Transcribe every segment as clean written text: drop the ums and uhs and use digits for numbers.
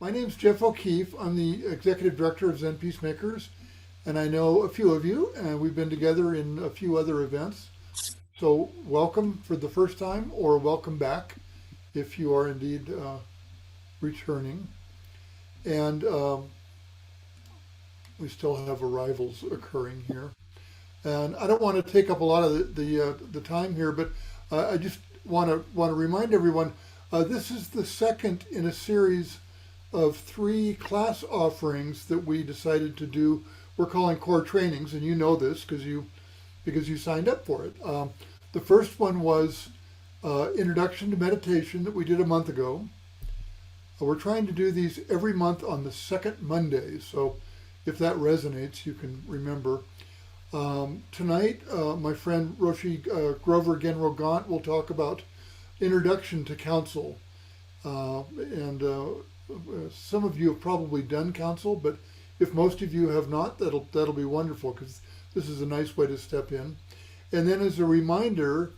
My name's Jeff O'Keefe. I'm the Executive Director of Zen Peacemakers, and I know a few of you, and we've been together in a few other events. So, welcome for the first time, or welcome back if you are indeed returning. And we still have arrivals occurring here. And I don't want to take up a lot of the time here, but I just want to remind everyone this is the second in a series of three class offerings that we decided to do. We're calling core trainings, and you know this because you signed up for it. The first one was Introduction to Meditation that we did a month ago. We're trying to do these every month on the second Monday, so if that resonates, you can remember. Tonight, my friend Roshi Grover Genro Gauntt will talk about Introduction to Counsel. And some of you have probably done counsel, but if most of you have not, that'll be wonderful because this is a nice way to step in. And then, as a reminder,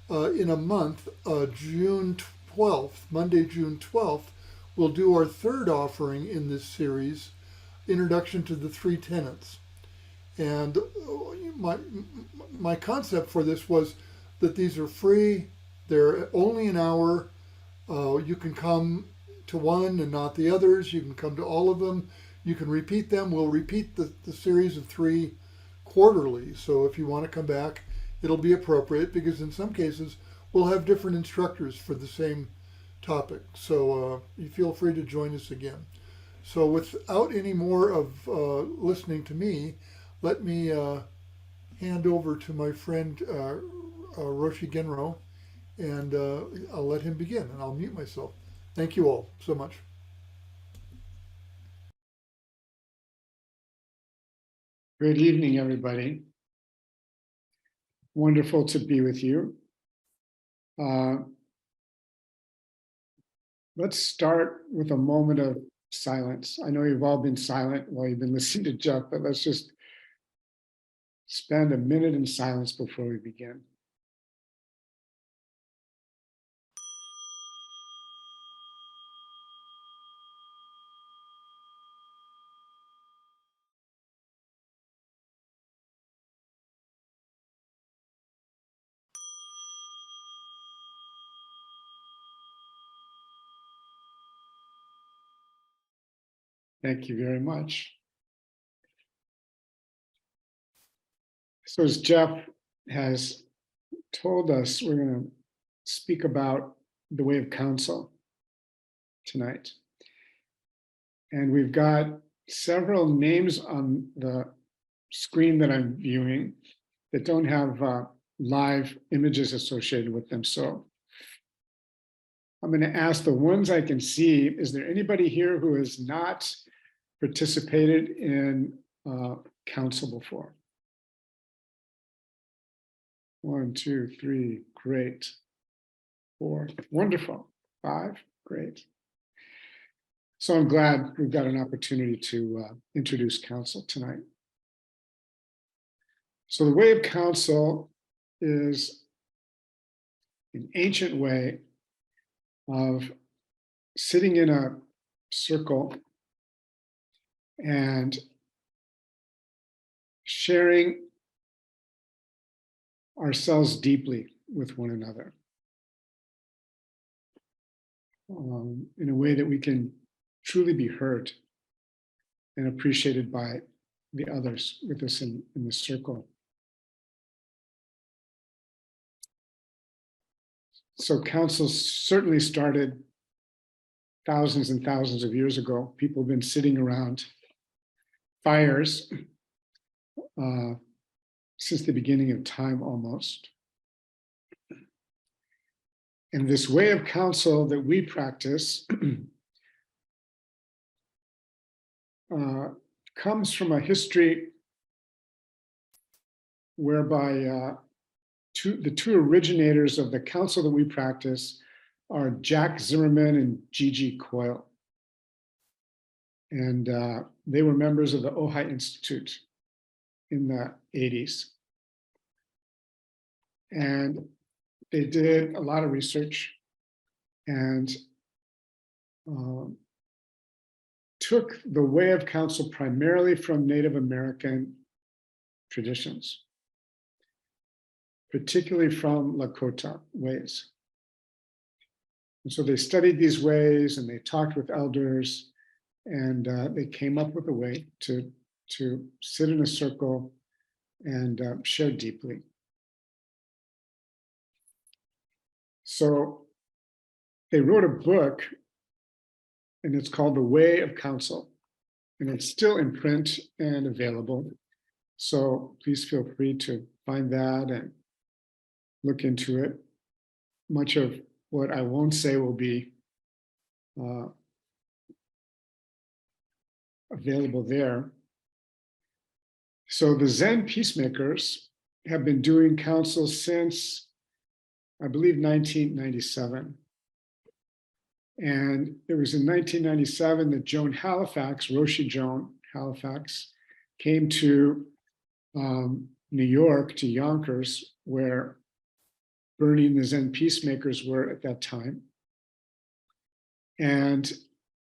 in a month, June 12th, Monday, June 12th, we'll do our third offering in this series, Introduction to the Three Tenets. And my concept for this was that these are free. They're only an hour. You can come to one and not the others. You can come to all of them. You can repeat them. We'll repeat the series of three quarterly. So if you want to come back, it'll be appropriate because in some cases we'll have different instructors for the same topic. So you feel free to join us again. So without any more of listening to me, let me hand over to my friend Roshi Genro, and I'll let him begin, and I'll mute myself. Thank you all so much. Good evening, everybody. Wonderful to be with you. Let's start with a moment of silence. I know you've all been silent while you've been listening to Jeff, but let's just spend a minute in silence before we begin. Thank you very much. So as Jeff has told us, we're going to speak about the way of counsel tonight. And we've got several names on the screen that I'm viewing that don't have live images associated with them. So I'm going to ask the ones I can see, is there anybody here who has not participated in counsel before? 1, 2, 3, great. 4, wonderful. 5, great. So I'm glad we've got an opportunity to introduce counsel tonight. So the way of counsel is an ancient way of sitting in a circle and sharing ourselves deeply with one another in a way that we can truly be heard and appreciated by the others with us in the circle. So counsel certainly started thousands and thousands of years ago. People have been sitting around fires since the beginning of time almost. And this way of counsel that we practice comes from a history whereby the two originators of the counsel that we practice are Jack Zimmerman and Gigi Coyle. And they were members of the Ojai Institute in the 80s. And they did a lot of research and took the way of counsel primarily from Native American traditions, particularly from Lakota ways. And so they studied these ways and they talked with elders, and they came up with a way to sit in a circle and share deeply. So they wrote a book, and it's called The Way of Counsel, and it's still in print and available. So please feel free to find that and look into it. Much of what I won't say will be available there. So the Zen peacemakers have been doing counsel since, I believe, 1997. And it was in 1997 that Joan Halifax, Roshi Joan Halifax, came to New York, to Yonkers, where Bernie and the Zen peacemakers were at that time. And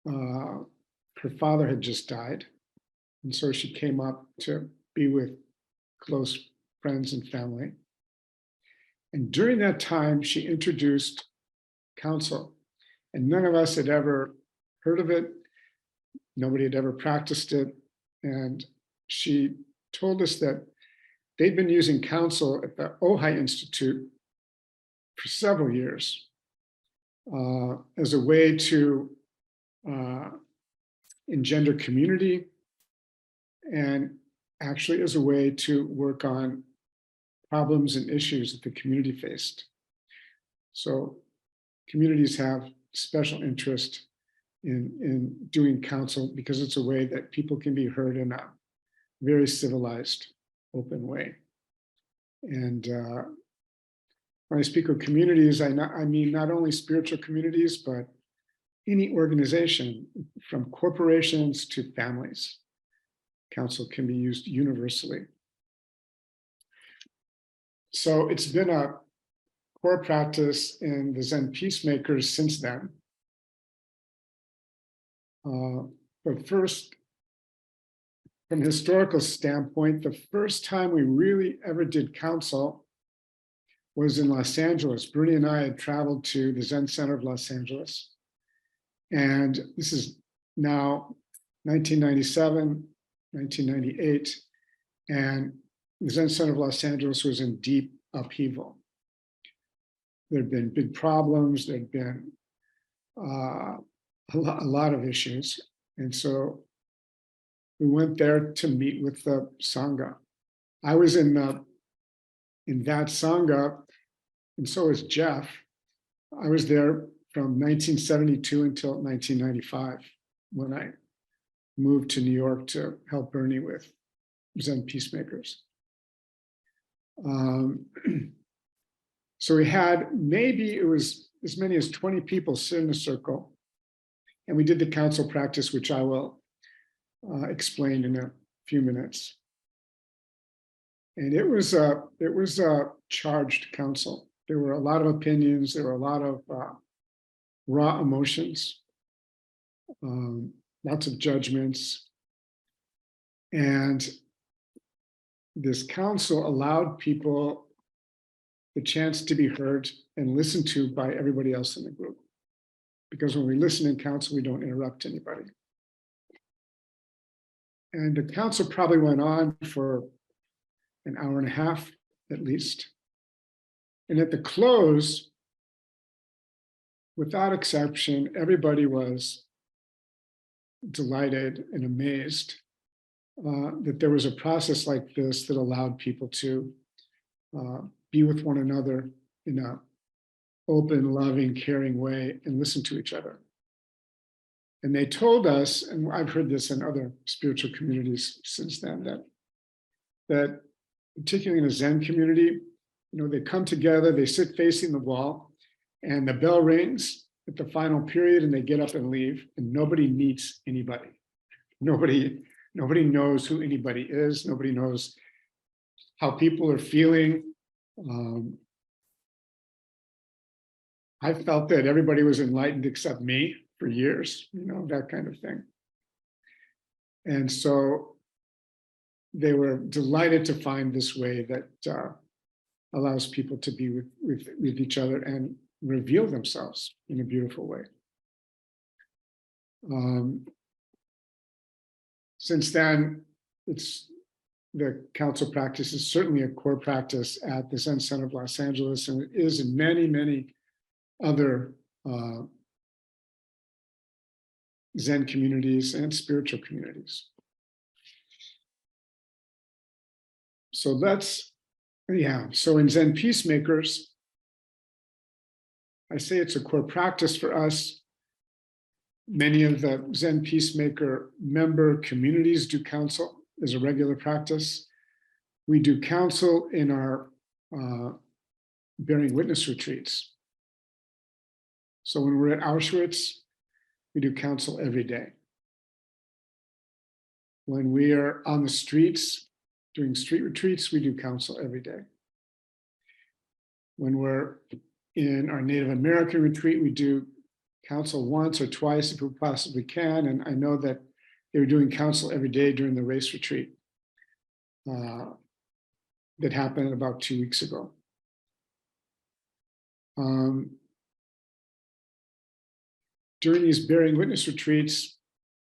her father had just died. And so she came up to be with close friends and family. And during that time, she introduced counsel. And none of us had ever heard of it. Nobody had ever practiced it. And she told us that they'd been using counsel at the Ojai Institute for several years as a way to engender community, and actually as a way to work on problems and issues that the community faced. So communities have special interest in doing counsel because it's a way that people can be heard in a very civilized, open way. And when I speak of communities, I mean not only spiritual communities, but any organization, from corporations to families. Counsel can be used universally. So it's been a core practice in the Zen peacemakers since then. But first, from a historical standpoint, the first time we really ever did counsel was in Los Angeles. Bernie and I had traveled to the Zen Center of Los Angeles. And this is now 1997, 1998. And the Zen Center of Los Angeles was in deep upheaval. There'd been big problems. There'd been a lot of issues. And so we went there to meet with the Sangha. I was in that Sangha, and so was Jeff. I was there from 1972 until 1995, when I moved to New York to help Bernie with Zen peacemakers. So we had, maybe it was as many as 20 people sit in a circle, and we did the counsel practice, which I will explain in a few minutes. And it was a charged counsel. There were a lot of opinions. There were a lot of raw emotions, lots of judgments. And this counsel allowed people the chance to be heard and listened to by everybody else in the group. Because when we listen in counsel, we don't interrupt anybody. And the counsel probably went on for an hour and a half, at least. And at the close, without exception, everybody was delighted and amazed that there was a process like this that allowed people to be with one another in an open, loving, caring way and listen to each other. And they told us, and I've heard this in other spiritual communities since then, that particularly in a Zen community, they come together, they sit facing the wall, and the bell rings at the final period, and they get up and leave, and nobody meets anybody. Nobody knows who anybody is. Nobody knows how people are feeling. I felt that everybody was enlightened except me for years, that kind of thing. And so they were delighted to find this way that allows people to be with each other and reveal themselves in a beautiful way. Since then, the council practice is certainly a core practice at the Zen Center of Los Angeles, and it is in many, many other Zen communities and spiritual communities. So so in Zen Peacemakers, I say it's a core practice for us. Many of the Zen Peacemaker member communities do counsel as a regular practice. We do counsel in our bearing witness retreats. So when we're at Auschwitz, we do counsel every day. When we are on the streets doing street retreats, we do counsel every day. When we're in our Native American retreat, we do counsel once or twice if we possibly can. And I know that they were doing counsel every day during the race retreat that happened about 2 weeks ago. During these bearing witness retreats,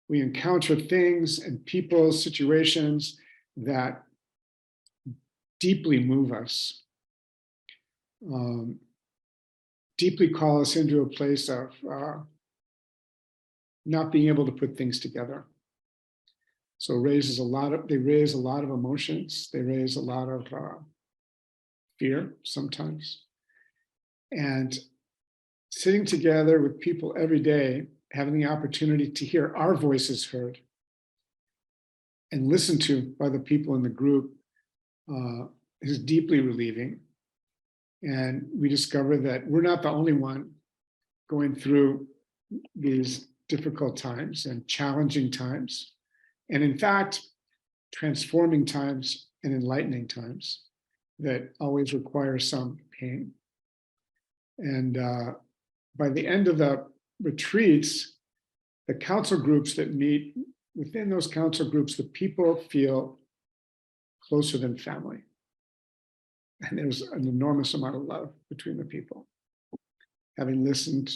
we encounter things and people, situations that deeply move us, deeply call us into a place of not being able to put things together. So they raise a lot of emotions. They raise a lot of fear sometimes. And sitting together with people every day, having the opportunity to hear our voices heard and listened to by the people in the group is deeply relieving. And we discover that we're not the only one going through these difficult times and challenging times. And in fact, transforming times and enlightening times that always require some pain. And by the end of the retreats, the council groups that meet, within those council groups, the people feel closer than family. And there's an enormous amount of love between the people, having listened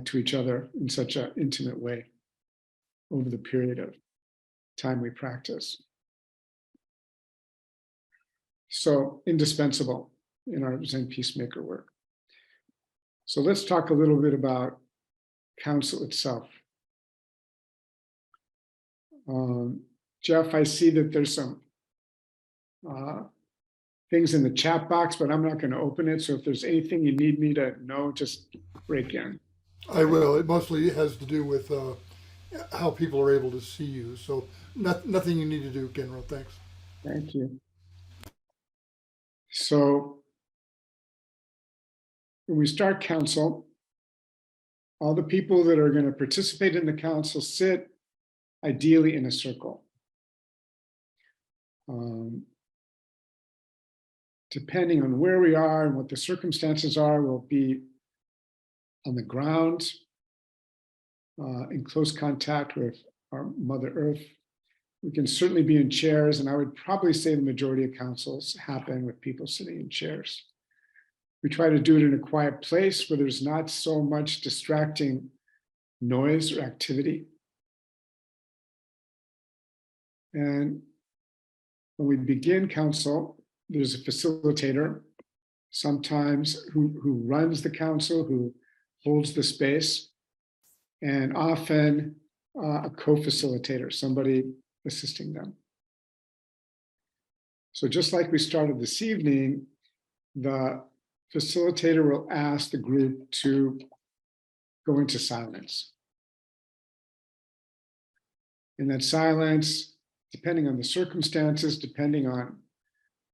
to each other in such an intimate way over the period of time we practice. So indispensable in our Zen Peacemaker work. So let's talk a little bit about counsel itself. Jeff, I see that there's some things in the chat box, but I'm not going to open it. So if there's anything you need me to know, just break in. I will. It mostly has to do with how people are able to see you. So nothing you need to do, Genro. Thanks. Thank you. So when we start council, all the people that are going to participate in the council sit ideally in a circle. Depending on where we are and what the circumstances are, we'll be on the ground in close contact with our Mother Earth. We can certainly be in chairs, and I would probably say the majority of councils happen with people sitting in chairs. We try to do it in a quiet place where there's not so much distracting noise or activity. And when we begin council, there's a facilitator, sometimes who runs the council, who holds the space, and often a co-facilitator, somebody assisting them. So just like we started this evening, the facilitator will ask the group to go into silence. In that silence, depending on the circumstances, depending on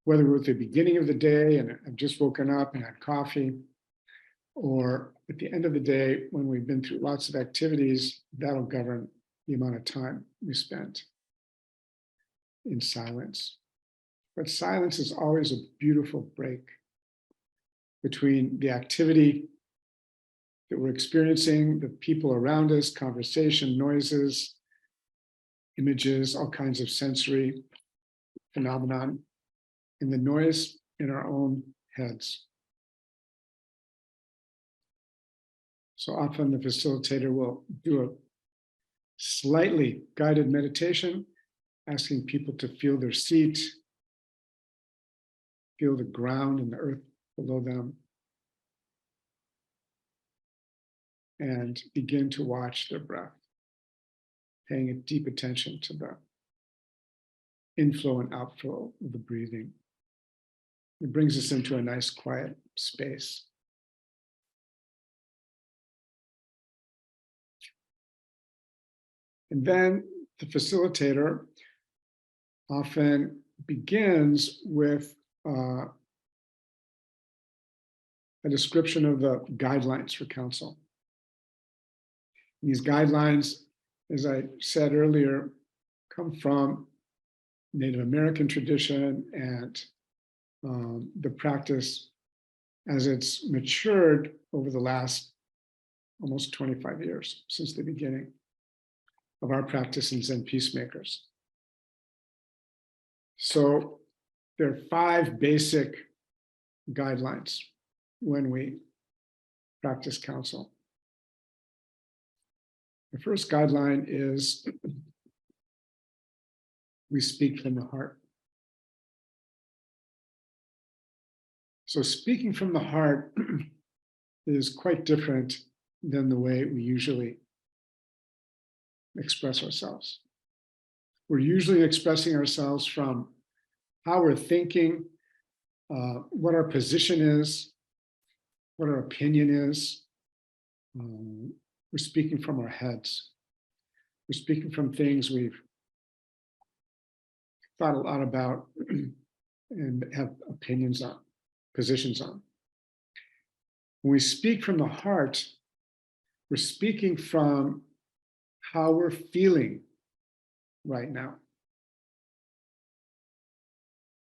whether we're at the beginning of the day and I've just woken up and had coffee, or at the end of the day when we've been through lots of activities, that'll govern the amount of time we spent in silence. But silence is always a beautiful break between the activity that we're experiencing, the people around us, conversation, noises, images, all kinds of sensory phenomenon, and the noise in our own heads. So often the facilitator will do a slightly guided meditation, asking people to feel their seat, feel the ground and the earth below them, and begin to watch their breath, paying a deep attention to the inflow and outflow of the breathing. It brings us into a nice quiet space. And then the facilitator often begins with a description of the guidelines for counsel. These guidelines, as I said earlier, come from Native American tradition and the practice as it's matured over the last almost 25 years since the beginning of our practice in Zen peacemakers. So there are 5 basic guidelines when we practice counsel. The first guideline is we speak from the heart. So speaking from the heart is quite different than the way we usually express ourselves. We're usually expressing ourselves from how we're thinking, what our position is, what our opinion is. We're speaking from our heads. We're speaking from things we've thought a lot about and have opinions on, positions on. When we speak from the heart, we're speaking from how we're feeling right now.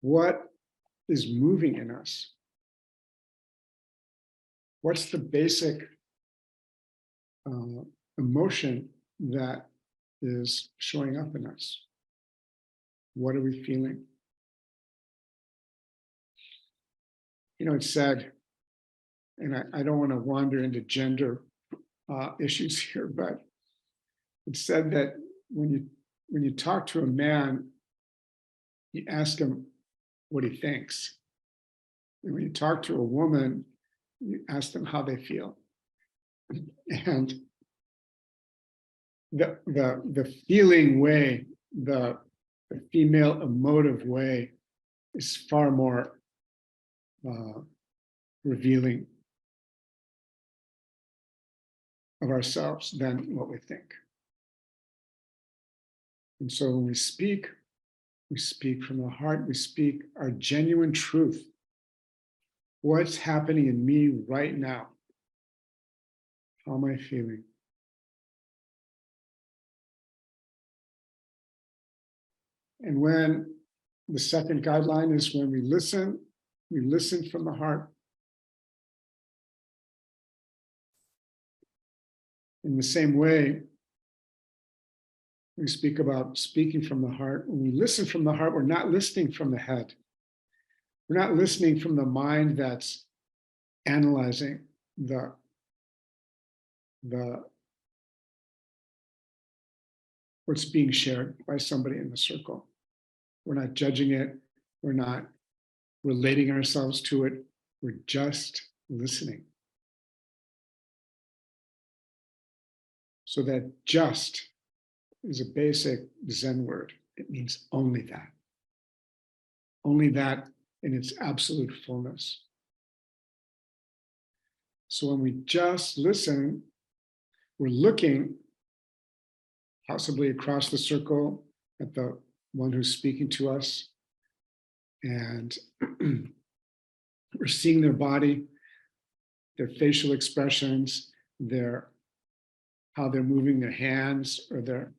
What is moving in us? What's the basic emotion that is showing up in us? What are we feeling? You know, it's said, and I don't want to wander into gender issues here, but it's said that when you talk to a man, you ask him what he thinks. And when you talk to a woman, you ask them how they feel. And the feeling way, the female emotive way is far more revealing of ourselves than what we think. And so when we speak from the heart, we speak our genuine truth. What's happening in me right now? How am I feeling? And when the second guideline is when we listen from the heart. In the same way, we speak about speaking from the heart. When we listen from the heart, we're not listening from the head. We're not listening from the mind that's analyzing what's being shared by somebody in the circle. We're not judging it. We're not relating ourselves to it. We're just listening. So that just is a basic Zen word. It means only that. Only that in its absolute fullness. So when we just listen, we're looking possibly across the circle at the one who's speaking to us, and we're seeing their body, their facial expressions, how they're moving their hands or their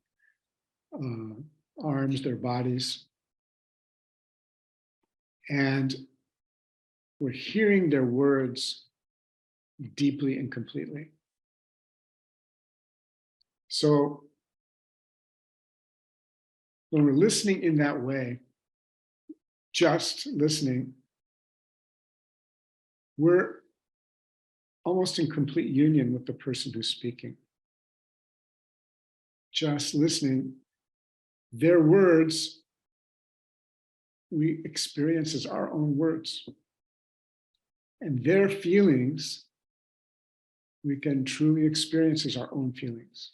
arms, their bodies. And we're hearing their words deeply and completely. So when we're listening in that way, just listening, we're almost in complete union with the person who's speaking. Just listening, their words we experience as our own words. And their feelings we can truly experience as our own feelings.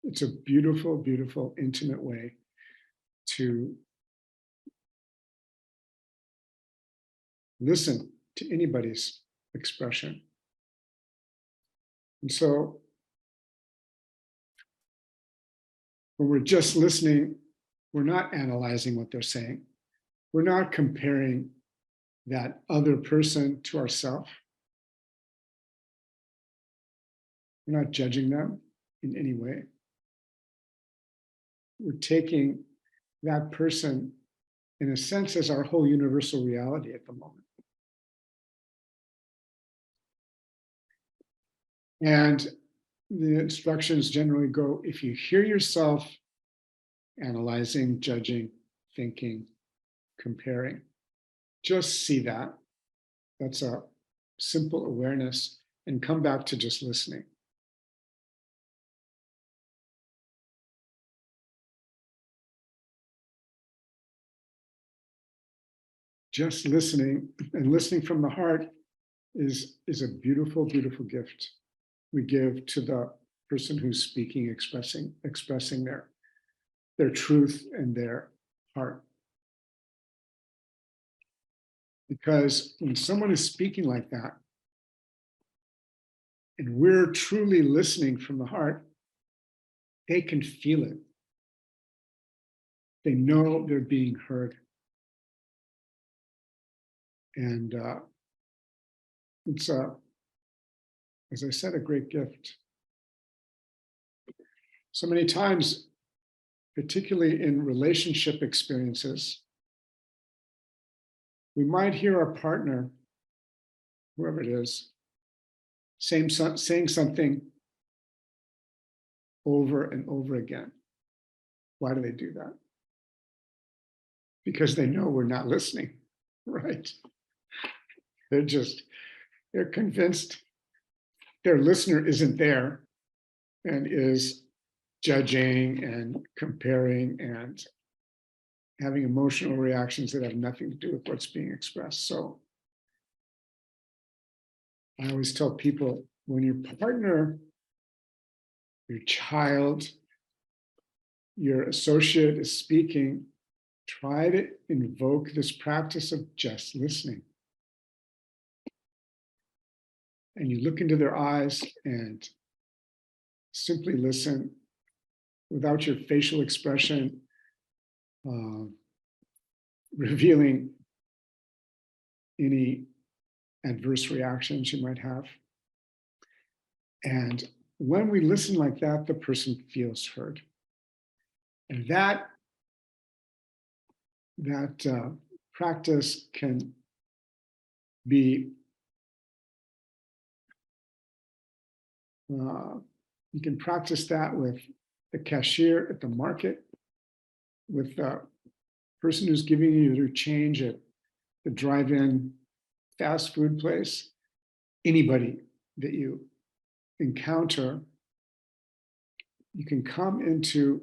It's a beautiful, beautiful, intimate way to listen to anybody's expression. And so when we're just listening, we're not analyzing what they're saying. We're not comparing that other person to ourselves. We're not judging them in any way. We're taking that person, in a sense, as our whole universal reality at the moment. And the instructions generally go, if you hear yourself analyzing, judging, thinking, comparing, just see that. That's a simple awareness, and come back to just listening. Just listening, and listening from the heart is a beautiful, beautiful gift we give to the person who's speaking, expressing their truth and their heart. Because when someone is speaking like that, and we're truly listening from the heart, they can feel it. They know they're being heard. And it's, as I said, a great gift. So many times, particularly in relationship experiences, we might hear our partner, whoever it is, saying something over and over again. Why do they do that? Because they know we're not listening, right? They're convinced their listener isn't there and is judging and comparing and having emotional reactions that have nothing to do with what's being expressed. So I always tell people, when your partner, your child, your associate is speaking, try to invoke this practice of just listening. And you look into their eyes and simply listen without your facial expression revealing any adverse reactions you might have. And when we listen like that, the person feels heard. And that practice can be, you can practice that with the cashier at the market, with the person who's giving you their change at the drive-in fast food place, anybody that you encounter, you can come into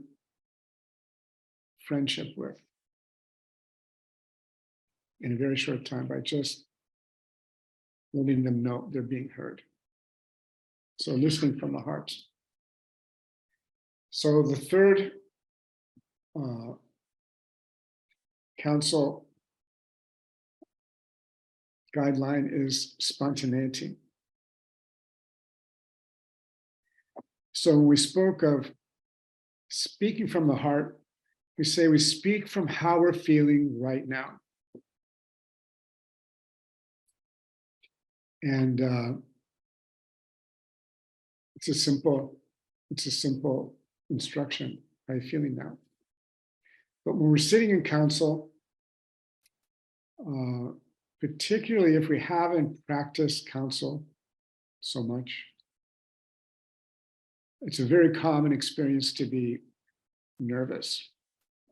friendship with in a very short time by just letting them know they're being heard. So listening from the heart. So the third council guideline is spontaneity. So when we spoke of speaking from the heart, we say we speak from how we're feeling right now. And it's a simple instruction. How are you feeling now? But when we're sitting in council, particularly if we haven't practiced council so much, it's a very common experience to be nervous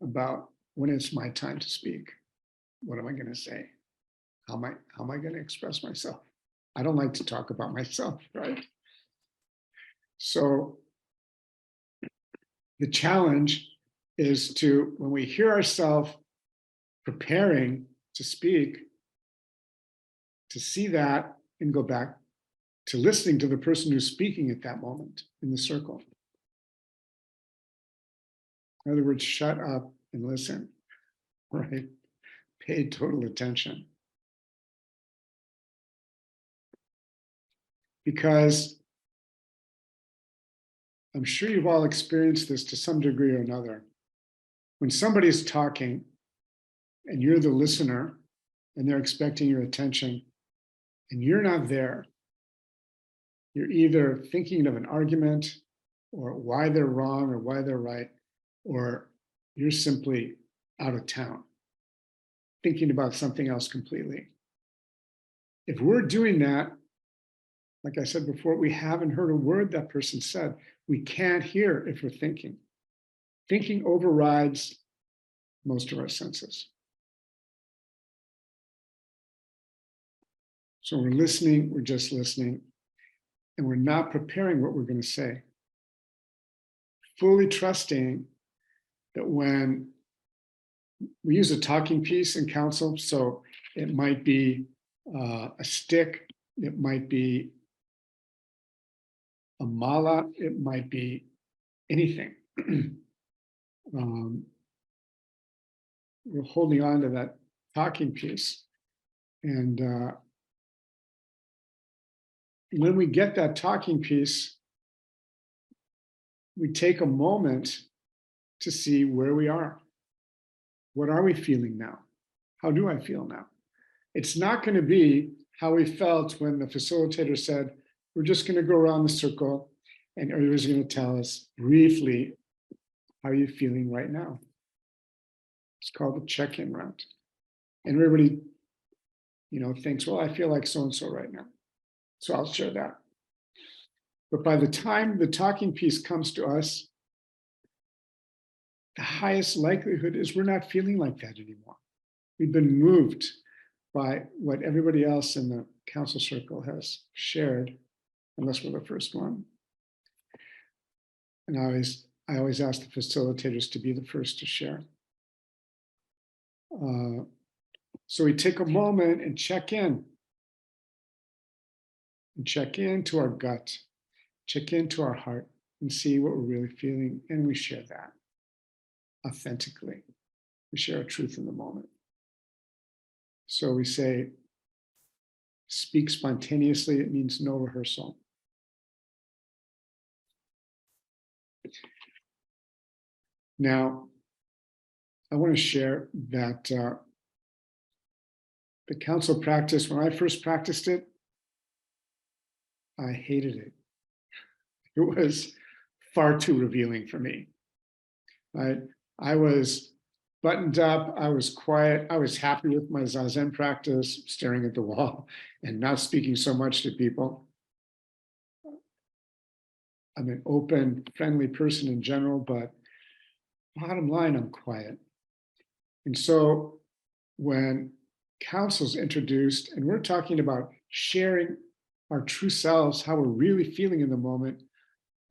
about when it's my time to speak. What am I going to say? How am I going to express myself? I don't like to talk about myself, right? So the challenge is to, when we hear ourselves preparing to speak, to see that and go back to listening to the person who's speaking at that moment in the circle. In other words, shut up and listen, right? Pay total attention. Because I'm sure you've all experienced this to some degree or another. When somebody's talking and you're the listener and they're expecting your attention and you're not there, you're either thinking of an argument or why they're wrong or why they're right, or you're simply out of town, thinking about something else completely. If we're doing that, like I said before, we haven't heard a word that person said. We can't hear if we're thinking. Thinking overrides most of our senses. So we're listening, we're just listening, and we're not preparing what we're going to say. Fully trusting that when we use a talking piece in counsel, so it might be a stick, it might be a mala, it might be anything. We're holding on to that talking piece. And when we get that talking piece, we take a moment to see where we are. What are we feeling now? How do I feel now? It's not going to be how we felt when the facilitator said, we're just going to go around the circle and everybody's going to tell us briefly, how are you feeling right now? It's called the check-in round. And everybody, thinks, well, I feel like so-and-so right now. So I'll share that. But by the time the talking piece comes to us, the highest likelihood is we're not feeling like that anymore. We've been moved by what everybody else in the council circle has shared, unless we're the first one. And I always ask the facilitators to be the first to share. So we take a moment and check in. And check into our gut, check into our heart, and see what we're really feeling. And we share that authentically. We share our truth in the moment. So we say, speak spontaneously. It means no rehearsal. Now, I want to share that the council practice, when I first practiced it, I hated it. It was far too revealing for me. I was buttoned up, I was quiet, I was happy with my Zazen practice, staring at the wall and not speaking so much to people. I'm an open, friendly person in general, but bottom line, I'm quiet. And so when counsel's introduced, and we're talking about sharing our true selves, how we're really feeling in the moment,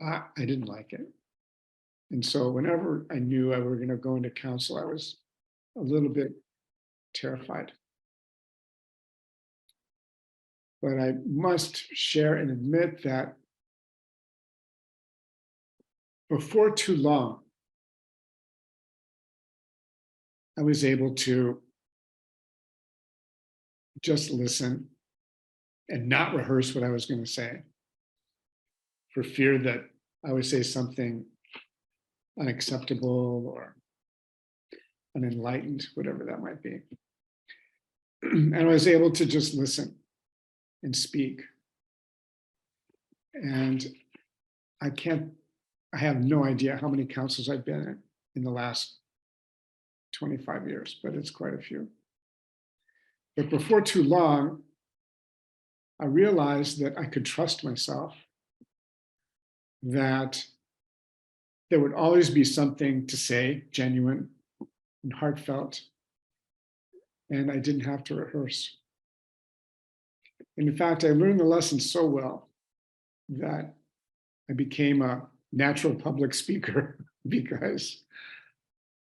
I didn't like it. And so whenever I knew I were going to go into counsel, I was a little bit terrified. But I must share and admit that before too long, I was able to just listen and not rehearse what I was going to say, for fear that I would say something unacceptable or unenlightened, whatever that might be. And I was able to just listen and speak. And I have no idea how many councils I've been in the last 25 years, but it's quite a few. But before too long, I realized that I could trust myself, that there would always be something to say, genuine and heartfelt, and I didn't have to rehearse. And in fact, I learned the lesson so well that I became a natural public speaker because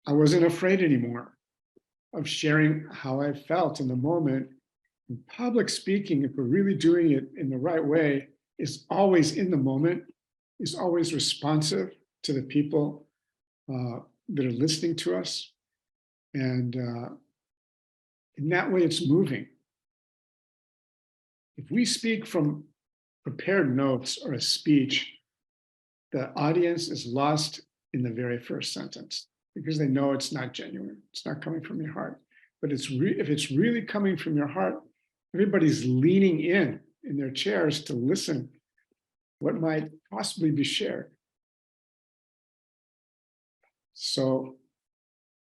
I wasn't afraid anymore of sharing how I felt in the moment. And public speaking, if we're really doing it in the right way, is always in the moment, is always responsive to the people that are listening to us. And in that way, it's moving. If we speak from prepared notes or a speech, the audience is lost in the very first sentence because they know it's not genuine. It's not coming from your heart. But if it's really coming from your heart, everybody's leaning in their chairs to listen what might possibly be shared. So,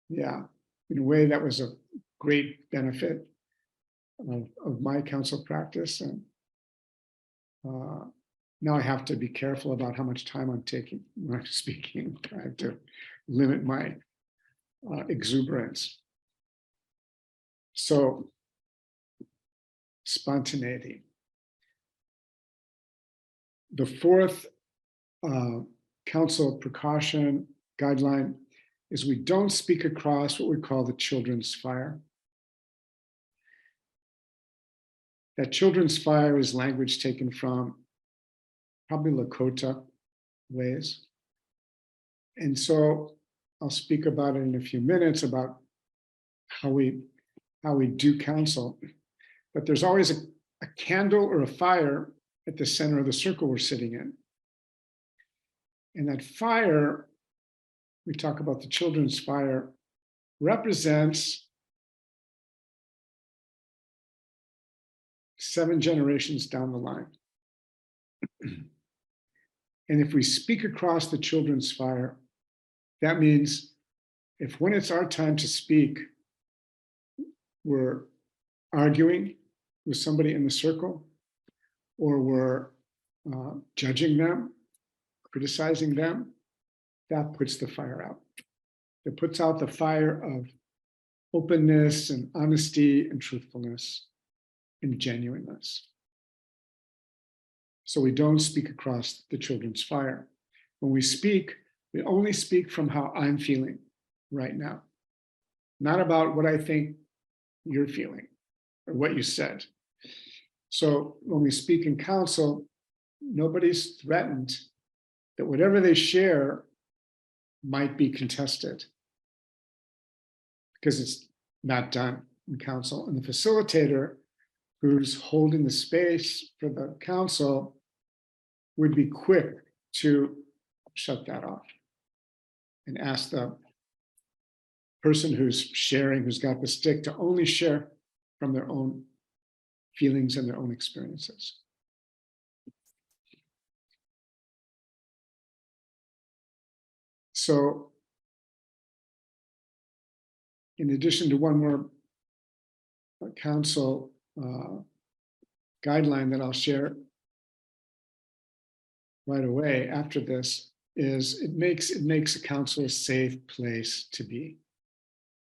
yeah, in a way, that was a great benefit of my counsel practice. And now I have to be careful about how much time I'm taking when I'm speaking. I have to limit my exuberance. So, spontaneity. The fourth counsel precaution guideline is we don't speak across what we call the children's fire. That children's fire is language taken from probably Lakota ways. And so I'll speak about it in a few minutes about how we do counsel. But there's always a candle or a fire at the center of the circle we're sitting in. And that fire, we talk about the children's fire, represents 7 generations down the line. And if we speak across the children's fire, that means if when it's our time to speak, we're arguing with somebody in the circle, or we're judging them, criticizing them, that puts the fire out. It puts out the fire of openness and honesty and truthfulness and genuineness. So we don't speak across the children's fire. When we speak, we only speak from how I'm feeling right now, not about what I think you're feeling or what you said. So when we speak in counsel, nobody's threatened that whatever they share might be contested because it's not done in counsel. And the facilitator who's holding the space for the counsel would be quick to shut that off and ask the person who's sharing, who's got the stick, to only share from their own feelings and their own experiences. So, in addition to one more counsel guideline that I'll share right away after this, is it makes a counsel a safe place to be.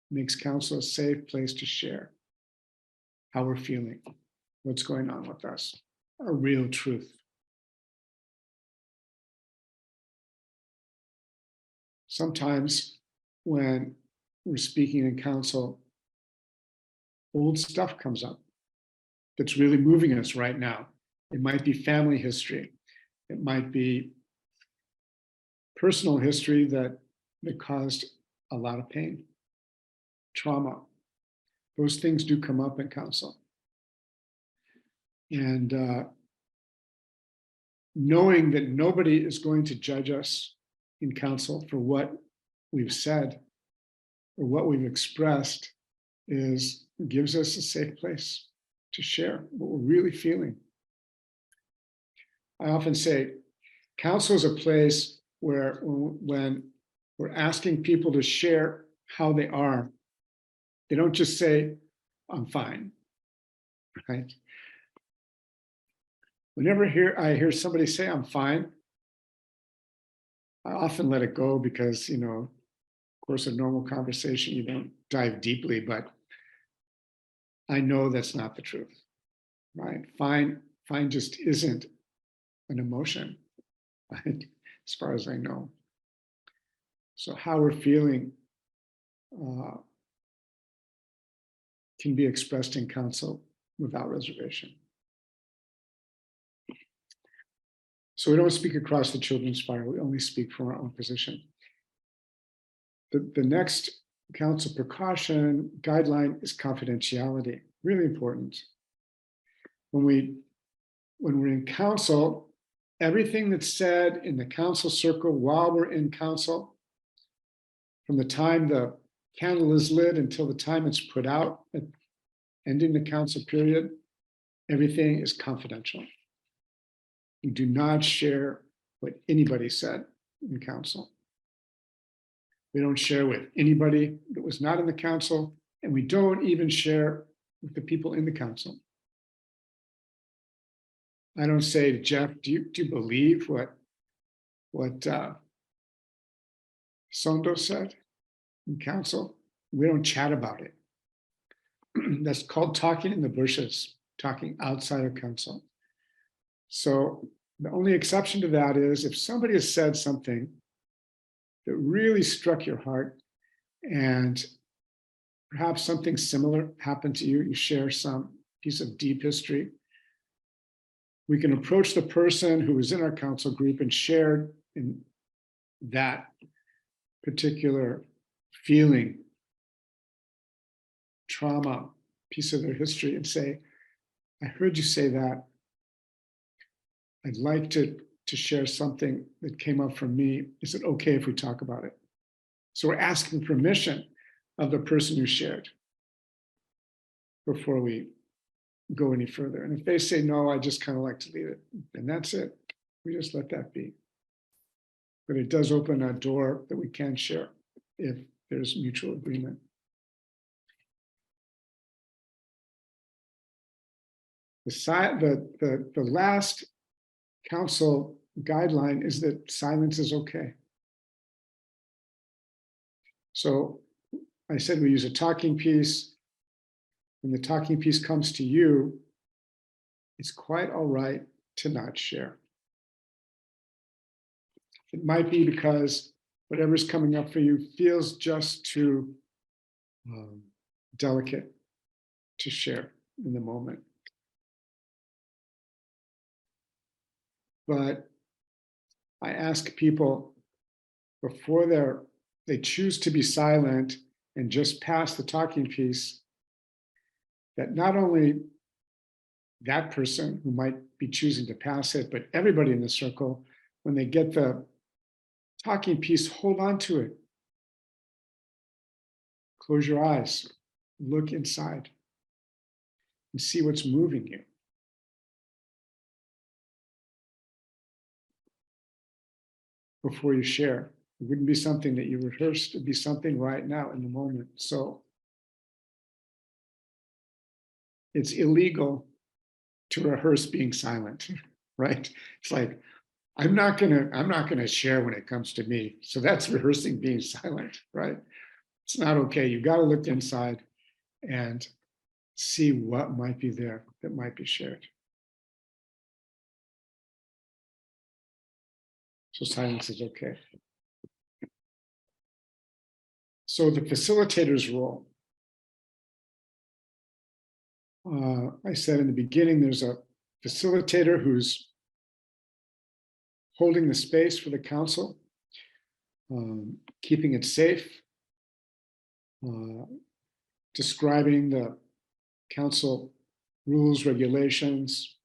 It makes counsel a safe place to share how we're feeling, what's going on with us, our real truth. Sometimes when we're speaking in counsel, old stuff comes up that's really moving us right now. It might be family history. It might be personal history that caused a lot of pain, trauma. Those things do come up in counsel. And knowing that nobody is going to judge us in counsel for what we've said or what we've expressed gives us a safe place to share what we're really feeling. I often say counsel is a place where when we're asking people to share how they are, they don't just say, I'm fine, right? Whenever I hear somebody say, I'm fine, I often let it go because, of course, a normal conversation, you don't dive deeply, but I know that's not the truth, right? Fine just isn't an emotion, right? As far as I know. So how we're feeling uh, can be expressed in counsel without reservation. So we don't speak across the children's fire, we only speak from our own position. The next counsel precaution guideline is confidentiality, really important. When we're in counsel, everything that's said in the counsel circle while we're in counsel, from the time the candle is lit until the time it's put out, ending the counsel period, everything is confidential. We do not share what anybody said in counsel. We don't share with anybody that was not in the council, and we don't even share with the people in the council. I don't say to Jeff, do you believe what Sondo said in council? We don't chat about it. That's called talking in the bushes, talking outside of council. So the only exception to that is if somebody has said something that really struck your heart and perhaps something similar happened to you, you share some piece of deep history, we can approach the person who was in our council group and shared in that particular feeling, trauma, piece of their history and say, I heard you say that. I'd like to share something that came up from me. Is it okay if we talk about it? So we're asking permission of the person who shared before we go any further. And if they say, no, I just kind of like to leave it, then that's it. We just let that be. But it does open a door that we can share if there's mutual agreement. The last council guideline is that silence is okay. So I said we use a talking piece. When the talking piece comes to you, it's quite all right to not share. It might be because whatever's coming up for you feels just too delicate to share in the moment. But I ask people before they choose to be silent and just pass the talking piece, that not only that person who might be choosing to pass it, but everybody in the circle, when they get the talking piece, hold on to it. Close your eyes, look inside, and see what's moving you. Before you share. It wouldn't be something that you rehearsed, it'd be something right now in the moment. So it's illegal to rehearse being silent, right? It's like, I'm not gonna share when it comes to me. So that's rehearsing being silent, right? It's not okay. You've got to look inside and see what might be there that might be shared. So silence is okay. So the facilitator's role. I said in the beginning, there's a facilitator who's holding the space for the council, keeping it safe, describing the council rules, regulations,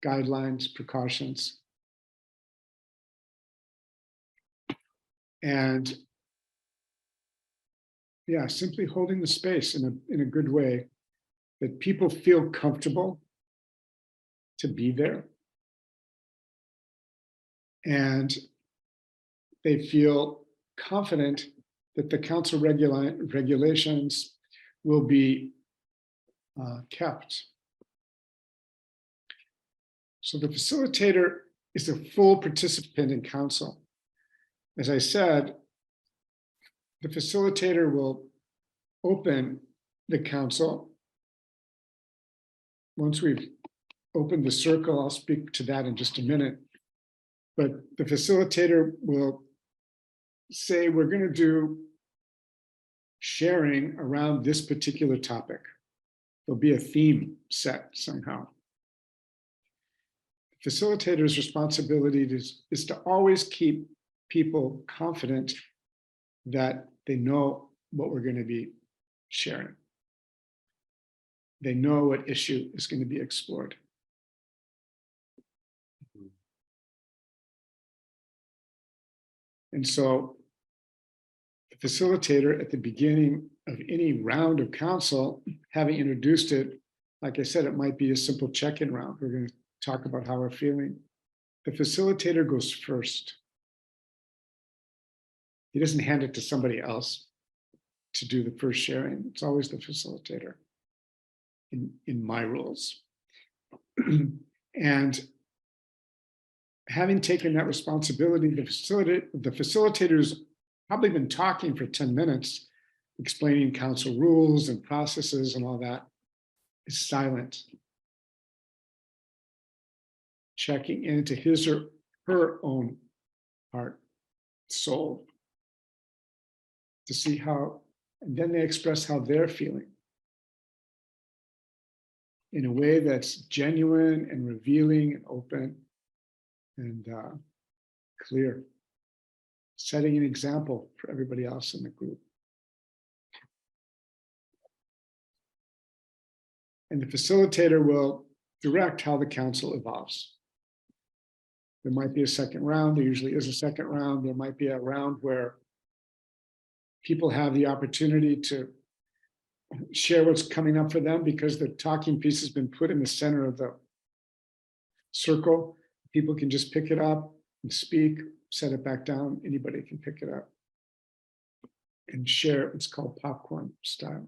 guidelines, precautions. And yeah, simply holding the space in a good way that people feel comfortable to be there. And they feel confident that the council regulations will be kept. So the facilitator is a full participant in council. as I said, the facilitator will open the council. Once we've opened the circle, I'll speak to that in just a minute. But the facilitator will say, we're going to do sharing around this particular topic. There'll be a theme set somehow. The facilitator's responsibility is to always keep people confident that they know what we're going to be sharing. They know what issue is going to be explored. And so the facilitator at the beginning of any round of council, having introduced it, like I said, it might be a simple check-in round. We're going to talk about how we're feeling. The facilitator goes first. He doesn't hand it to somebody else to do the first sharing. It's always the facilitator in my rules. And having taken that responsibility, the facilitator's probably been talking for 10 minutes, explaining council rules and processes and all that, is silent, checking into his or her own heart, soul, to see how, and then they express how they're feeling in a way that's genuine and revealing and open and clear, setting an example for everybody else in the group. And the facilitator will direct how the council evolves. There might be a second round. There usually is a second round. There might be a round where people have the opportunity to share what's coming up for them because the talking piece has been put in the center of the circle. People can just pick it up and speak, set it back down. Anybody can pick it up and share. It's called popcorn style.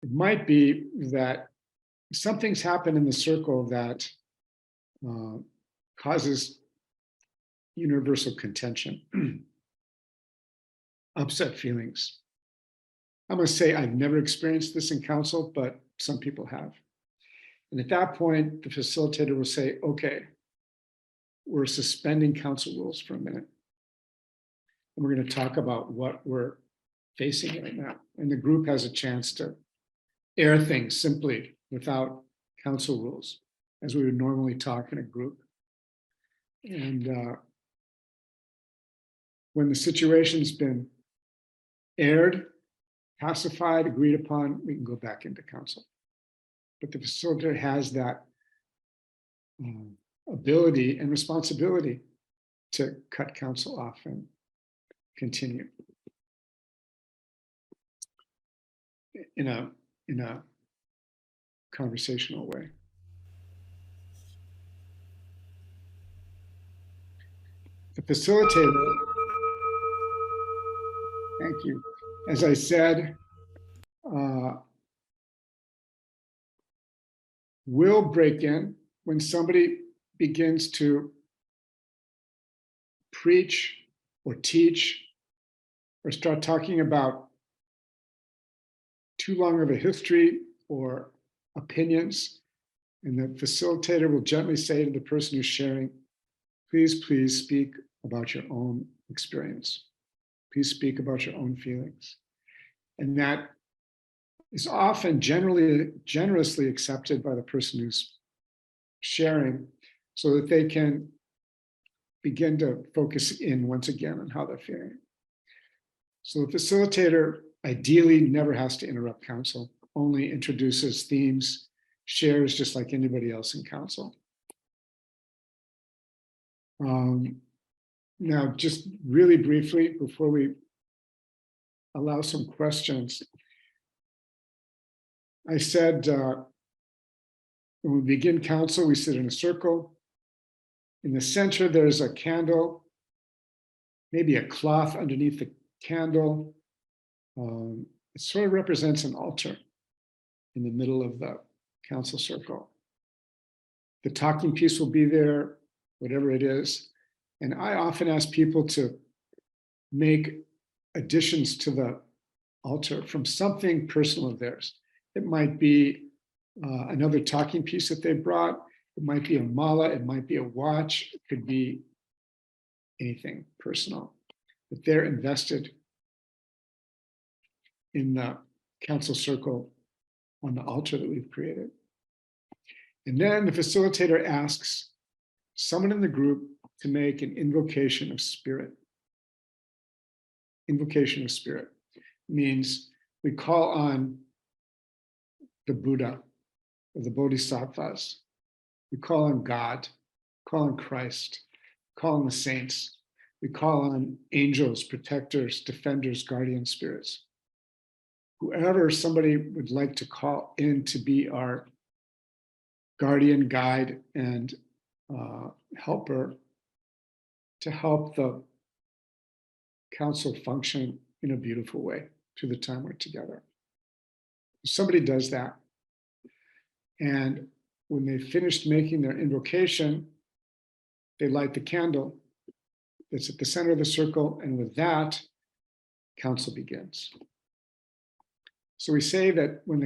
It might be that something's happened in the circle that causes universal contention, upset feelings. I'm going to say I've never experienced this in council, but some people have. And at that point, the facilitator will say, okay, we're suspending council rules for a minute. And we're going to talk about what we're facing right now. And the group has a chance to air things simply without council rules, as we would normally talk in a group. And when the situation's been aired, pacified, agreed upon, we can go back into council. But the facilitator has that ability and responsibility to cut council off and continue in a conversational way. The facilitator, thank you. As I said, will break in when somebody begins to preach or teach or start talking about too long of a history or opinions. And the facilitator will gently say to the person who's sharing, please speak about your own experience. Please speak about your own feelings. And that is often generously accepted by the person who's sharing so that they can begin to focus in once again on how they're feeling. So the facilitator ideally never has to interrupt council, only introduces themes, shares just like anybody else in council. Now, just really briefly, before we allow some questions, I said when we begin council, we sit in a circle. In the center, there's a candle, maybe a cloth underneath the candle. It sort of represents an altar in the middle of the council circle. The talking piece will be there, whatever it is. And I often ask people to make additions to the altar from something personal of theirs. It might be another talking piece that they brought. It might be a mala. It might be a watch. It could be anything personal that they're invested in the council circle on the altar that we've created. And then the facilitator asks someone in the group to make an invocation of spirit. Invocation of spirit means we call on the Buddha or the Bodhisattvas. We call on God, call on Christ, call on the saints. We call on angels, protectors, defenders, guardian spirits. Whoever somebody would like to call in to be our guardian, guide, and helper to help the council function in a beautiful way through the time we're together. Somebody does that. And when they finished making their invocation, they light the candle that's at the center of the circle. And with that, council begins. So we say that when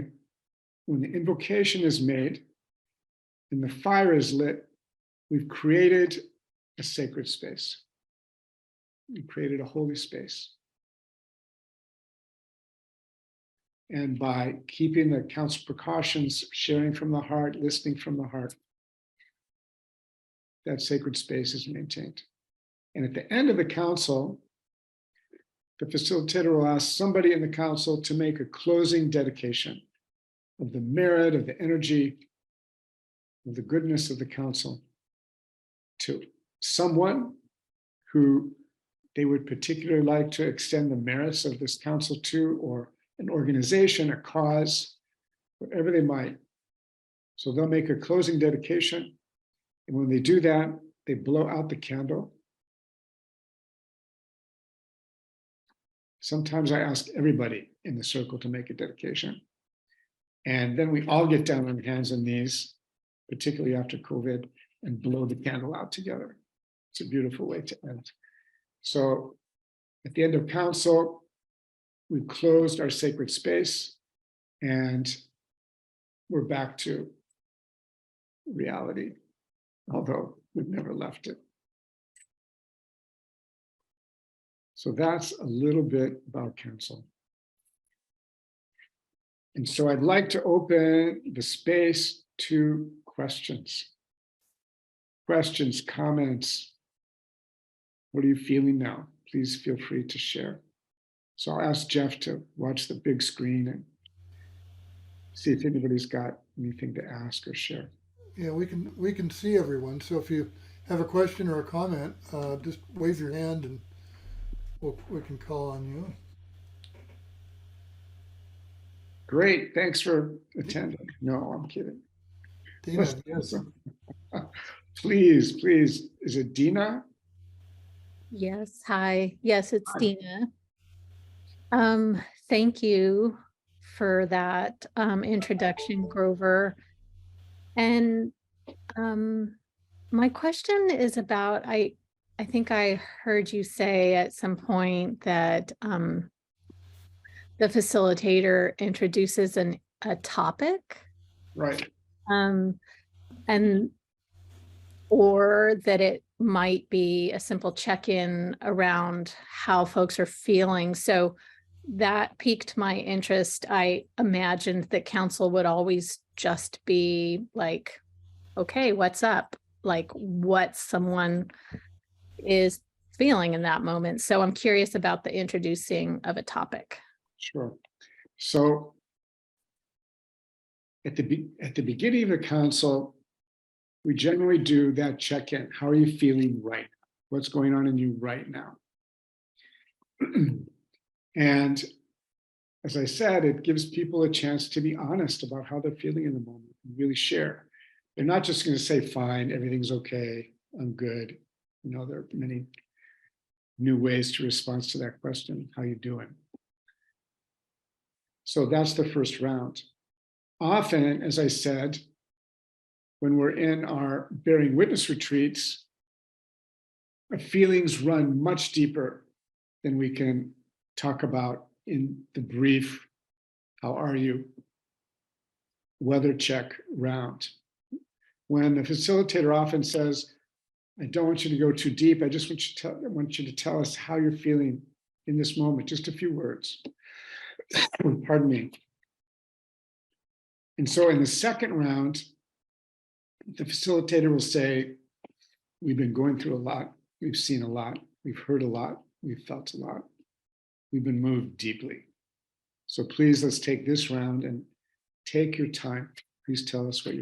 the invocation is made and the fire is lit, we've created a sacred space. We created a holy space. And by keeping the council precautions, sharing from the heart, listening from the heart, that sacred space is maintained. And at the end of the council, the facilitator will ask somebody in the council to make a closing dedication of the merit, of the energy, of the goodness of the council to someone who they would particularly like to extend the merits of this council to, or an organization, a cause, whatever they might. So they'll make a closing dedication. And when they do that, they blow out the candle. Sometimes I ask everybody in the circle to make a dedication. And then we all get down on hands and knees, particularly after COVID, and blow the candle out together. It's a beautiful way to end. So at the end of council, we've closed our sacred space and we're back to reality, although we've never left it. So that's a little bit about council. And so I'd like to open the space to questions. Questions, comments. What are you feeling now? Please feel free to share. So I'll ask Jeff to watch the big screen and see if anybody's got anything to ask or share. Yeah, we can see everyone. So if you have a question or a comment, just wave your hand and we can call on you. Great, thanks for attending. No, I'm kidding. Dina, yes. Please, is it Dina? Yes, hi. Yes, it's Hi. Dina. Thank you for that introduction, Grover. And my question is about, I think I heard you say at some point that the facilitator introduces a topic. Right. And or that it might be a simple check-in around how folks are feeling. So that piqued my interest. I imagined that council would always just be like, okay, what's up? Like what someone is feeling in that moment. So I'm curious about the introducing of a topic. Sure. So at the beginning of the council, we generally do that check-in. How are you feeling right now? What's going on in you right now? And as I said, it gives people a chance to be honest about how they're feeling in the moment and really share. They're not just going to say, fine, everything's okay, I'm good. You know, there are many new ways to respond to that question, how you doing? So that's the first round. Often, as I said, when we're in our bearing witness retreats, our feelings run much deeper than we can talk about in the brief, how are you, weather check round. When the facilitator often says, I don't want you to go too deep, I just want you to tell us how you're feeling in this moment, just a few words. Pardon me. And so in the second round, the facilitator will say, we've been going through a lot, we've seen a lot, we've heard a lot, we've felt a lot, we've been moved deeply. So please, let's take this round and take your time. Please tell us what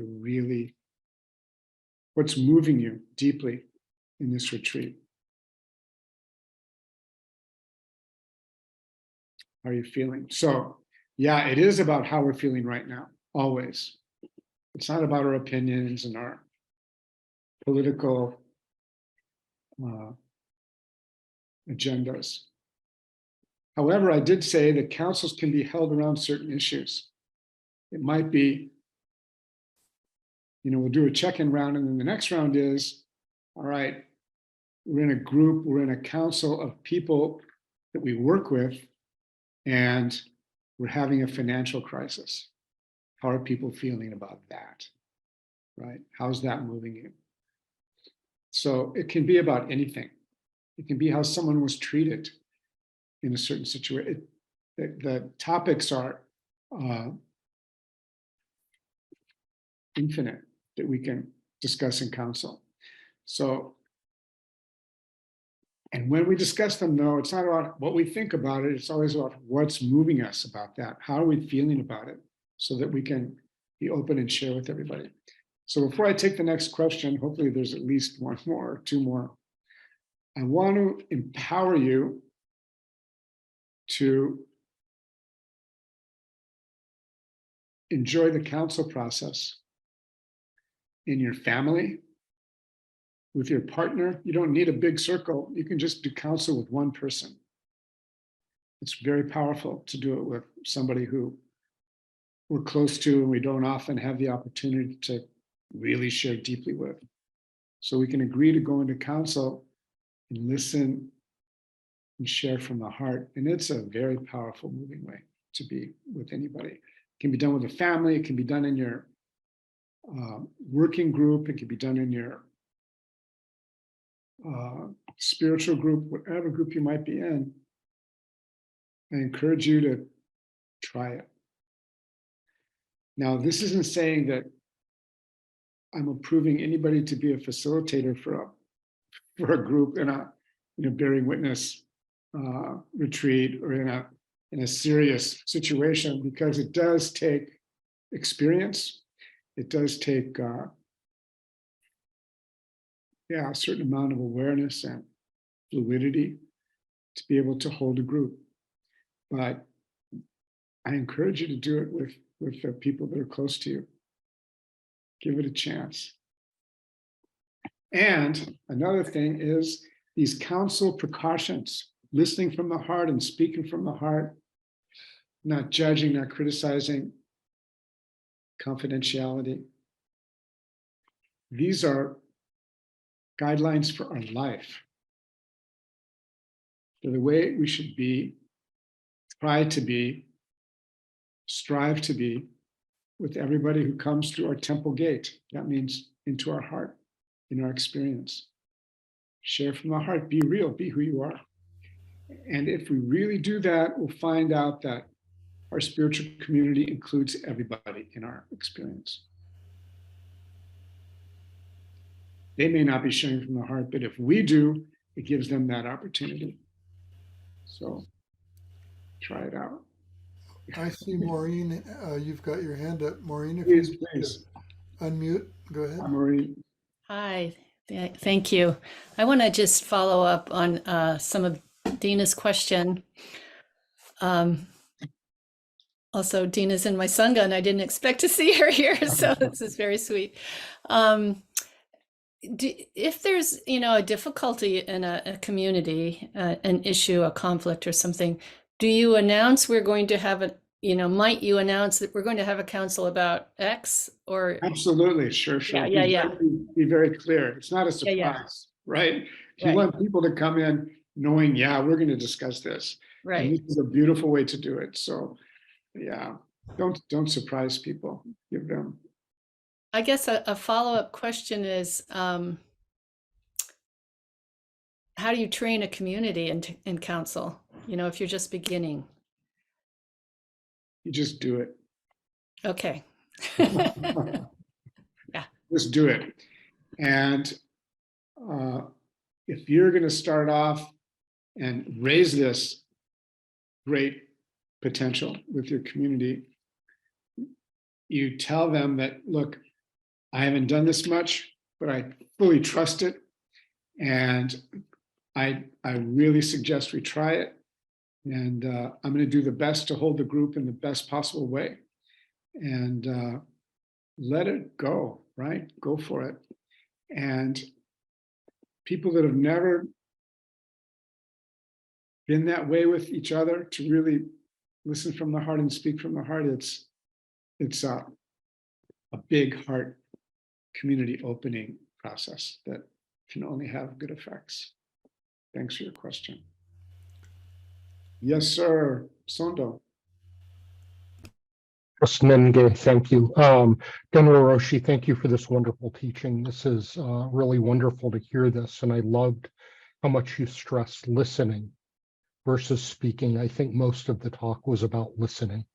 what's moving you deeply in this retreat. How are you feeling? So yeah, it is about how we're feeling right now, always. It's not about our opinions and our political agendas. However, I did say that councils can be held around certain issues. It might be, we'll do a check-in round, and then the next round is, all right, we're in a group, we're in a council of people that we work with, and we're having a financial crisis. How are people feeling about that, right? How's that moving you? So it can be about anything. It can be how someone was treated in a certain situation. The topics are infinite that we can discuss in council. So, and when we discuss them, though, it's not about what we think about it. It's always about what's moving us about that. How are we feeling about it? So that we can be open and share with everybody. So before I take the next question, hopefully there's at least one more or two more. I want to empower you to enjoy the council process in your family, with your partner. You don't need a big circle. You can just do council with one person. It's very powerful to do it with somebody who we're close to and we don't often have the opportunity to really share deeply with. So we can agree to go into council and listen and share from the heart. And it's a very powerful, moving way to be with anybody. It can be done with a family. It can be done in your working group. It can be done in your spiritual group, whatever group you might be in. I encourage you to try it. Now, this isn't saying that I'm approving anybody to be a facilitator for a group in a bearing witness retreat or in a serious situation, because it does take experience. It does take a certain amount of awareness and fluidity to be able to hold a group. But I encourage you to do it with the people that are close to you. Give it a chance. And another thing is these council precautions, listening from the heart and speaking from the heart, not judging, not criticizing, confidentiality. These are guidelines for our life. They're the way we should be, try to be, strive to be with everybody who comes through our temple gate. That means into our heart, in our experience. Share from the heart, be real, be who you are. And if we really do that, we'll find out that our spiritual community includes everybody in our experience. They may not be sharing from the heart, but if we do, it gives them that opportunity. So try it out. I see Maureen, you've got your hand up. Maureen, if Please, you please. unmute, go ahead. Maureen. Hi, thank you. I want to just follow up on some of Dina's question. Also, Dina's in my Sangha, and I didn't expect to see her here, so this is very sweet. If there's, a difficulty in a community, an issue, a conflict or something, do you announce we're going to have might you announce that we're going to have a council about X or? Absolutely, sure. Yeah. Be very clear. It's not a Yeah. surprise, right? You Right. want people to come in knowing, yeah, we're going to discuss this. And Right. this is a beautiful way to do it. So yeah, don't surprise people. Give them. I guess a follow-up question is, how do you train a community in council? If you're just beginning. You just do it. Okay. Just do it. And if you're going to start off and raise this great potential with your community, you tell them that, look, I haven't done this much, but I fully trust it. And I really suggest we try it. And I'm going to do the best to hold the group in the best possible way. And let it go, right? Go for it. And people that have never been that way with each other, to really listen from the heart and speak from the heart, it's a big heart community opening process that can only have good effects. Thanks for your question. Yes, sir. Sondo. Nenge, thank you. Genro Roshi, thank you for this wonderful teaching. This is really wonderful to hear this, and I loved how much you stressed listening versus speaking. I think most of the talk was about listening.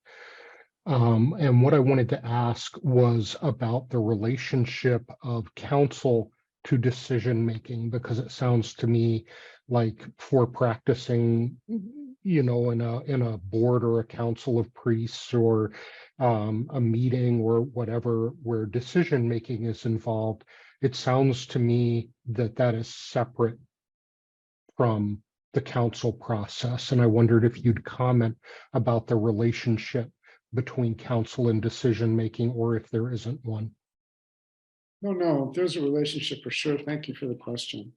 And what I wanted to ask was about the relationship of counsel to decision making, because it sounds to me like for practicing, in a board or a council of priests or a meeting or whatever where decision making is involved, it sounds to me that is separate from the council process. And I wondered if you'd comment about the relationship between council and decision making, or if there isn't one. No, there's a relationship for sure. Thank you for the question.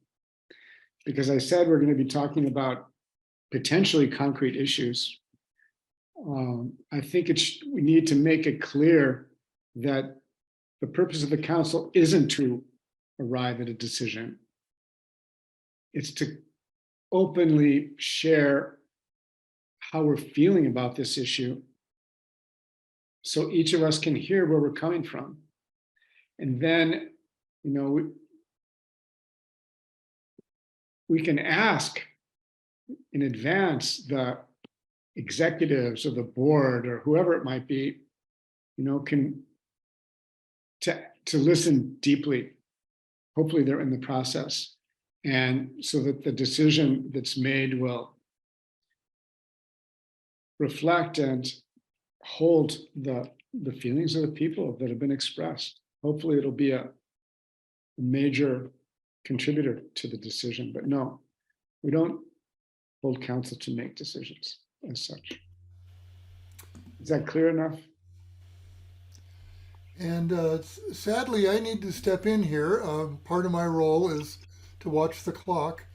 Because I said we're going to be talking about potentially concrete issues. I think we need to make it clear that the purpose of the council isn't to arrive at a decision. It's to openly share how we're feeling about this issue, so each of us can hear where we're coming from. And then, we can ask in advance the executives or the board or whoever it might be, to listen deeply. Hopefully they're in the process. And so that the decision that's made will reflect and hold the feelings of the people that have been expressed. Hopefully it'll be a major contributor to the decision, but no, we don't hold council to make decisions as such. Is that clear enough? And sadly, I need to step in here. Part of my role is to watch the clock,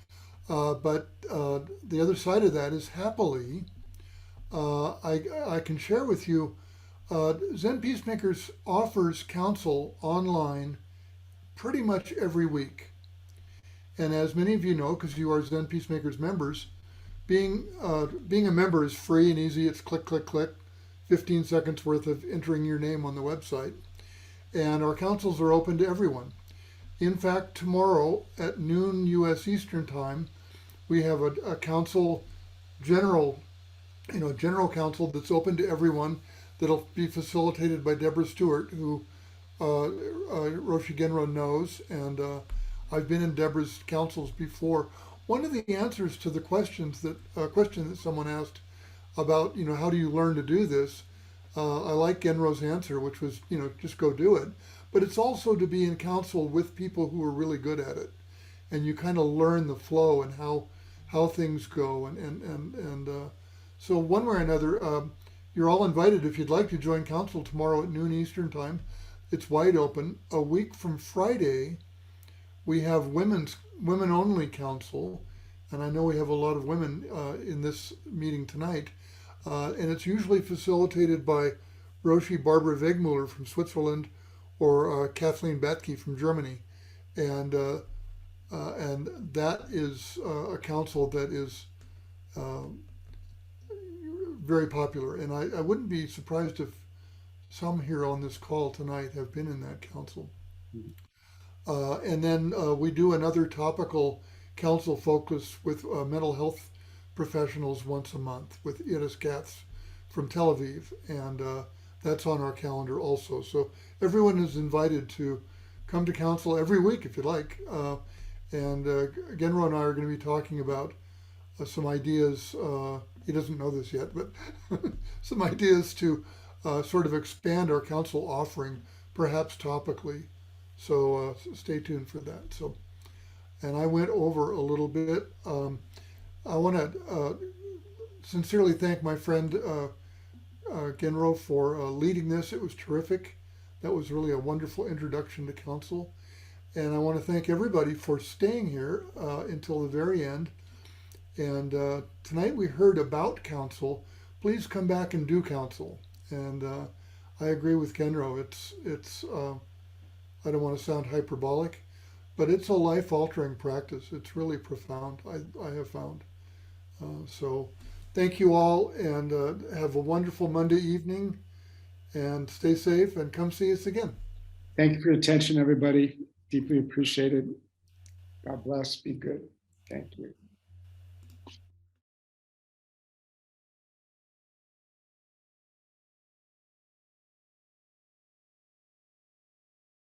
but the other side of that is happily, I can share with you, Zen Peacemakers offers counsel online pretty much every week. And as many of you know, because you are Zen Peacemakers members, being a member is free and easy. It's click, click, click, 15 seconds worth of entering your name on the website. And our councils are open to everyone. In fact, tomorrow at noon U.S. Eastern Time, we have a general council that's open to everyone. That'll be facilitated by Deborah Stewart, who Roshi Genro knows, and I've been in Deborah's councils before. One of the answers to the question that someone asked about, how do you learn to do this? I like Genro's answer, which was, just go do it. But it's also to be in council with people who are really good at it, and you kind of learn the flow and how things go, and so one way or another, you're all invited if you'd like to join council tomorrow at noon Eastern Time. It's wide open. A week from Friday, we have women only council, and I know we have a lot of women in this meeting tonight. And it's usually facilitated by Roshi Barbara Wegmuller from Switzerland or Kathleen Batke from Germany. And that is a council that is very popular. And I wouldn't be surprised if some here on this call tonight have been in that council. And then we do another topical council focus with mental health professionals once a month with Iris Katz from Tel Aviv. And that's on our calendar also. So everyone is invited to come to council every week if you like. And Genro and I are going to be talking about some ideas. He doesn't know this yet, but some ideas to sort of expand our council offering, perhaps topically. So stay tuned for that. So, and I went over a little bit. I want to sincerely thank my friend Genro for leading this. It was terrific. That was really a wonderful introduction to council. And I want to thank everybody for staying here until the very end. And tonight we heard about council. Please come back and do council. And I agree with Genro. It's I don't want to sound hyperbolic, but it's a life-altering practice. It's really profound, I have found. So thank you all, and have a wonderful Monday evening, and stay safe, and come see us again. Thank you for your attention, everybody. Deeply appreciated. God bless. Be good. Thank you.